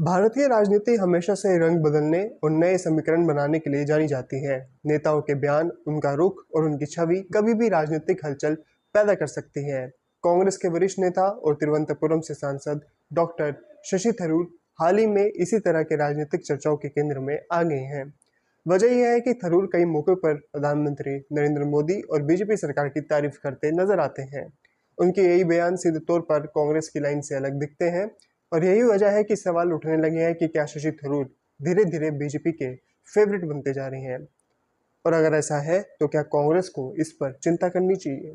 भारतीय राजनीति हमेशा से रंग बदलने और नए समीकरण बनाने के लिए जानी जाती है। नेताओं के बयान, उनका रुख और उनकी छवि कभी भी राजनीतिक हलचल पैदा कर सकती है। कांग्रेस के वरिष्ठ नेता और तिरुवनंतपुरम से सांसद डॉक्टर शशि थरूर हाल ही में इसी तरह के राजनीतिक चर्चाओं के केंद्र में आ गए हैं। वजह यह है कि थरूर कई मौकों पर प्रधानमंत्री नरेंद्र मोदी और बीजेपी सरकार की तारीफ करते नजर आते हैं। उनके यही बयान सीधे तौर पर कांग्रेस की लाइन से अलग दिखते हैं और यही वजह है कि सवाल उठने लगे हैं कि क्या शशि थरूर धीरे धीरे बीजेपी के फेवरेट बनते जा रहे हैं, और अगर ऐसा है तो क्या कांग्रेस को इस पर चिंता करनी चाहिए।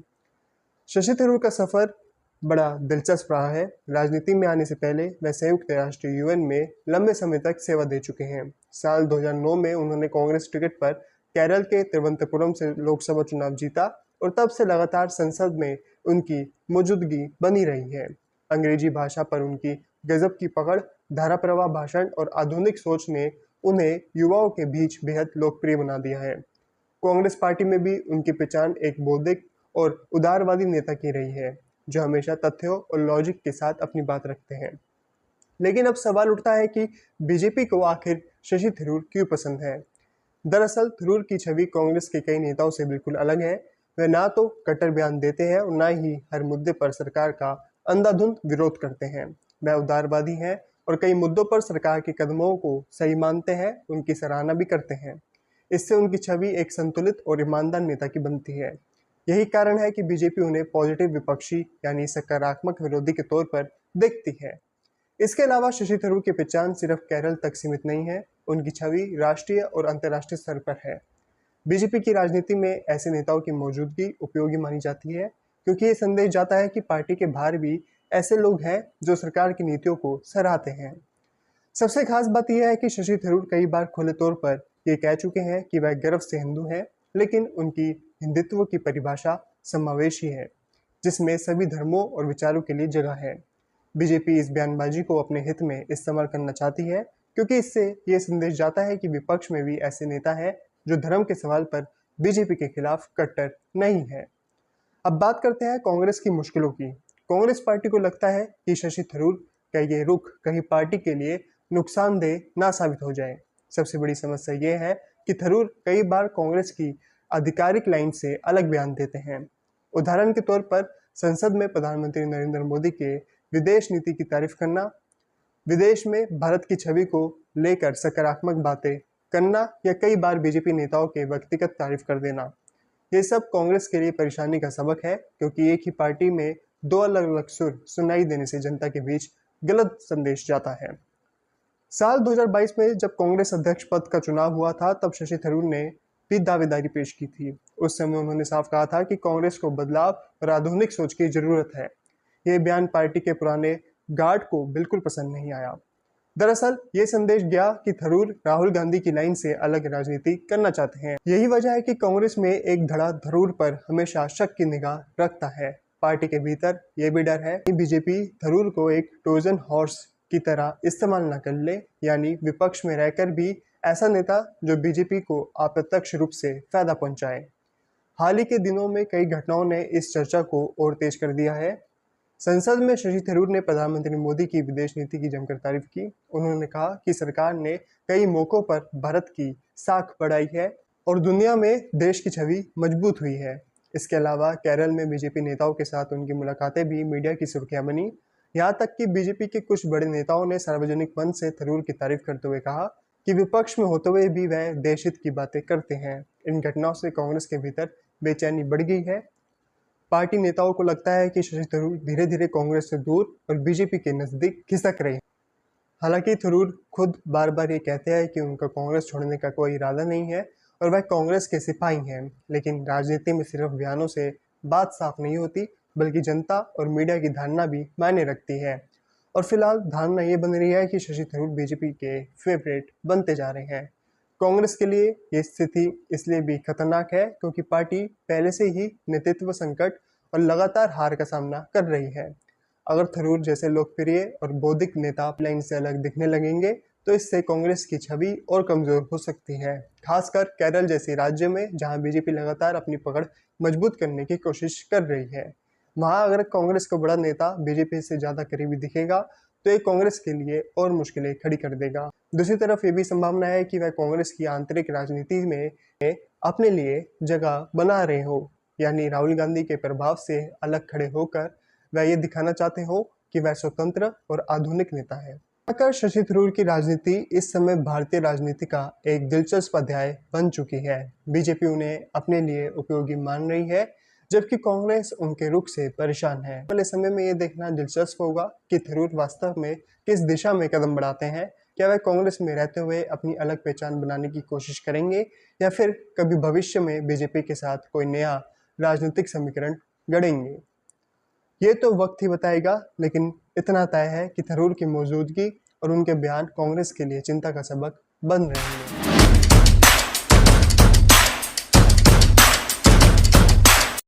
शशि थरूर का सफर बड़ा दिलचस्प रहा है। राजनीति में आने से पहले वह संयुक्त राष्ट्र यूएन में लंबे समय तक सेवा दे चुके हैं। साल 2009 में उन्होंने कांग्रेस टिकट पर केरल के तिरुवनंतपुरम से लोकसभा चुनाव जीता और तब से लगातार संसद में उनकी मौजूदगी बनी रही है। अंग्रेजी भाषा पर उनकी गजब की पकड़, धाराप्रवाह भाषण और आधुनिक सोच ने उन्हें युवाओं के बीच बेहद लोकप्रिय बना दिया है। कांग्रेस पार्टी में भी उनकी पहचान एक बौद्धिक और उदारवादी नेता की रही है, जो हमेशा तथ्यों और लॉजिक के साथ अपनी बात रखते हैं। लेकिन अब सवाल उठता है कि बीजेपी को आखिर शशि थरूर क्यों पसंद है। दरअसल थरूर की छवि कांग्रेस के कई नेताओं से बिल्कुल अलग है। वे ना तो कट्टर बयान देते हैं और ना ही हर मुद्दे पर सरकार का अंधाधुंध विरोध करते हैं। वह उदारवादी हैं और कई मुद्दों पर सरकार के कदमों को सही मानते हैं, उनकी सराहना भी करते हैं। इससे उनकी छवि एक संतुलित और ईमानदार नेता की बनती है। यही कारण है कि बीजेपी उन्हें पॉजिटिव विपक्षी यानी सकारात्मक विरोधी के तौर पर देखती है। इसके अलावा शशि थरूर की पहचान सिर्फ केरल तक सीमित नहीं है, उनकी छवि राष्ट्रीय और अंतर्राष्ट्रीय स्तर पर है। बीजेपी की राजनीति में ऐसे नेताओं की मौजूदगी उपयोगी मानी जाती है, क्योंकि ये संदेश जाता है कि पार्टी के बाहर भी ऐसे लोग हैं जो सरकार की नीतियों को सराहते हैं। सबसे खास बात यह है कि शशि थरूर कई बार खुले तौर पर ये कह चुके हैं कि वह गर्व से हिंदू हैं, लेकिन उनकी हिंदुत्व की परिभाषा समावेशी है, जिसमें सभी धर्मों और विचारों के लिए जगह है। बीजेपी इस बयानबाजी को अपने हित में इस्तेमाल करना चाहती है, क्योंकि इससे ये संदेश जाता है कि विपक्ष में भी ऐसे नेता हैं जो धर्म के सवाल पर बीजेपी के खिलाफ कट्टर नहीं है। अब बात करते हैं कांग्रेस की मुश्किलों की। कांग्रेस पार्टी को लगता है कि शशि थरूर का ये रुख कहीं पार्टी के लिए नुकसानदेह ना साबित हो जाए। सबसे बड़ी समस्या ये है कि थरूर कई बार कांग्रेस की आधिकारिक लाइन से अलग बयान देते हैं। उदाहरण के तौर पर संसद में प्रधानमंत्री नरेंद्र मोदी के विदेश नीति की तारीफ करना, विदेश में भारत की छवि को लेकर सकारात्मक बातें करना या कई बार बीजेपी नेताओं के व्यक्तिगत तारीफ कर देना। ये सब कांग्रेस के लिए परेशानी का सबक है, क्योंकि एक ही पार्टी में दो अलग अलग सुर सुनाई देने से जनता के बीच गलत संदेश जाता है। साल 2022 में जब कांग्रेस अध्यक्ष पद का चुनाव हुआ था, तब शशि थरूर ने भी दावेदारी पेश की थी। उस समय उन्होंने साफ कहा था कि कांग्रेस को बदलाव और आधुनिक सोच की जरूरत है। ये बयान पार्टी के पुराने गार्ड को बिल्कुल पसंद नहीं आया। दरअसल ये संदेश गया कि थरूर राहुल गांधी की लाइन से अलग राजनीति करना चाहते हैं। यही वजह है कि कांग्रेस में एक धड़ा थरूर पर हमेशा शक की निगाह रखता है। पार्टी के भीतर ये भी डर है कि बीजेपी थरूर को एक ट्रोजन हॉर्स की तरह इस्तेमाल न कर ले, यानी विपक्ष में रहकर भी ऐसा नेता जो बीजेपी को अप्रत्यक्ष रूप से फायदा पहुंचाए। हाल ही के दिनों में कई घटनाओं ने इस चर्चा को और तेज कर दिया है। संसद में शशि थरूर ने प्रधानमंत्री मोदी की विदेश नीति की जमकर तारीफ की। उन्होंने कहा कि सरकार ने कई मौकों पर भारत की साख बढ़ाई है और दुनिया में देश की छवि मजबूत हुई है। इसके अलावा केरल में बीजेपी नेताओं के साथ उनकी मुलाकातें भी मीडिया की सुर्खियां बनी। यहाँ तक कि बीजेपी के कुछ बड़े नेताओं ने सार्वजनिक मंच से थरूर की तारीफ करते हुए कहा कि विपक्ष में होते हुए भी वह देशहित की बातें करते हैं। इन घटनाओं से कांग्रेस के भीतर बेचैनी बढ़ गई है। पार्टी नेताओं को लगता है कि शशि थरूर धीरे धीरे कांग्रेस से दूर और बीजेपी के नजदीक खिसक रहे हैं। हालांकि थरूर खुद बार बार ये कहते हैं कि उनका कांग्रेस छोड़ने का कोई इरादा नहीं है और वह कांग्रेस के सिपाही हैं, लेकिन राजनीति में सिर्फ बयानों से बात साफ नहीं होती, बल्कि जनता और मीडिया की धारणा भी मायने रखती है। और फिलहाल धारणा ये बन रही है कि शशि थरूर बीजेपी के फेवरेट बनते जा रहे हैं। कांग्रेस के लिए ये स्थिति इसलिए भी खतरनाक है क्योंकि पार्टी पहले से ही नेतृत्व संकट और लगातार हार का सामना कर रही है। अगर थरूर जैसे लोकप्रिय और बौद्धिक नेता लाइन से अलग दिखने लगेंगे तो इससे कांग्रेस की छवि और कमजोर हो सकती है, खासकर केरल जैसे राज्य में जहां बीजेपी लगातार अपनी पकड़ मजबूत करने की कोशिश कर रही है। वहां अगर कांग्रेस का बड़ा नेता बीजेपी से ज्यादा करीबी दिखेगा तो ये कांग्रेस के लिए और मुश्किलें खड़ी कर देगा। दूसरी तरफ ये भी संभावना है कि वह कांग्रेस की आंतरिक राजनीति में अपने लिए जगह बना रहे हो, यानी राहुल गांधी के प्रभाव से अलग खड़े होकर वह ये दिखाना चाहते हो कि वह स्वतंत्र और आधुनिक नेता है। आकर शशि थरूर की राजनीति इस समय भारतीय राजनीति का एक दिलचस्प अध्याय बन चुकी है। बीजेपी उन्हें अपने लिए उपयोगी मान रही है, जबकि कांग्रेस उनके रुख से परेशान है। अगले समय में ये देखना दिलचस्प होगा कि थरूर वास्तव में किस दिशा में कदम बढ़ाते हैं। क्या वह कांग्रेस में रहते हुए अपनी अलग पहचान बनाने की कोशिश करेंगे, या फिर कभी भविष्य में बीजेपी के साथ कोई नया राजनीतिक समीकरण गढ़ेंगे। ये तो वक्त ही बताएगा, लेकिन इतना तय है कि थरूर की मौजूदगी और उनके बयान कांग्रेस के लिए चिंता का सबक बन रहे हैं।